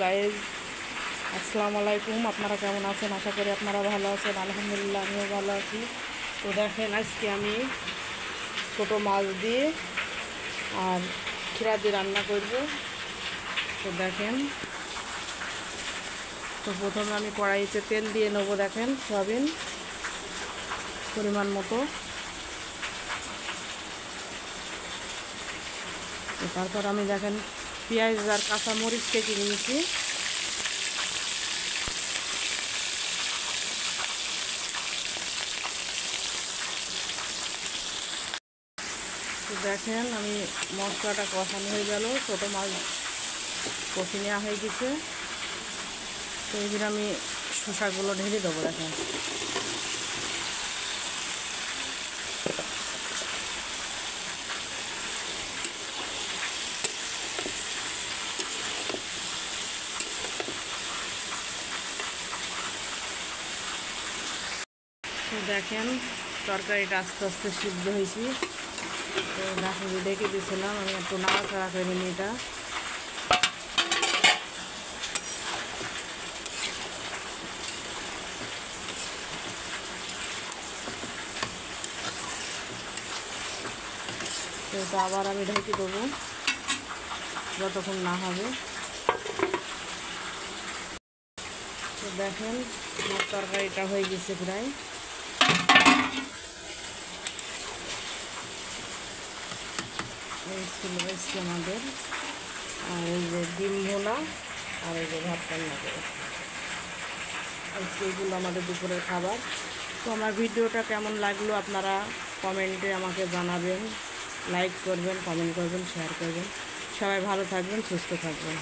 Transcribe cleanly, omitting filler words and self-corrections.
Guys আসসালামু আলাইকুম। আপনারা কেমন আছেন? আশা করি আপনারা ভালো আছেন। আলহামদুলিল্লাহ আমিও ভালো আছি। তো দেখেন আজকে আমি ছোটো মাছ দিয়ে আর খিরা দিয়ে রান্না করব। তো দেখেন, তো প্রথমে আমি কড়াইতে তেল দিয়ে নেবো। দেখেন সয়াবিন পরিমাণ মতো। তারপর আমি দেখেন পেঁয়াজ আর কাঁচামরিচ কেটে নিয়েছি। তো দেখেন আমি মশলাটা কষানো হয়ে গেল, ছোটো মাছ কষি নেওয়া হয়ে গেছে। তো এবার আমি শসাগুলো ঢেলে দেবো। দেখেন তো দেখেন তরকারিটা আস্তে আস্তে সিদ্ধ হয়েছি। তো দেখেন ঢেকে দিয়েছিলাম, আমি একটু নাড়াচাড়া করে নিই এটা। তো এটা আবার আমি ঢেকে দেবো যতক্ষণ না হবে। তো দেখেন আমার তরকারিটা হয়ে গেছে প্রায়। এই ছিল আজকে আমাদের, আর এই যে ডিম ভোনা আর এই যে ভাত রান্না করে। আজকে এগুলো আমাদের দুপুরের খাবার। তো আমার ভিডিওটা কেমন লাগলো আপনারা কমেন্টে আমাকে জানাবেন, লাইক করবেন, কমেন্ট করবেন, শেয়ার করবেন। সবাই ভালো থাকবেন, সুস্থ থাকবেন।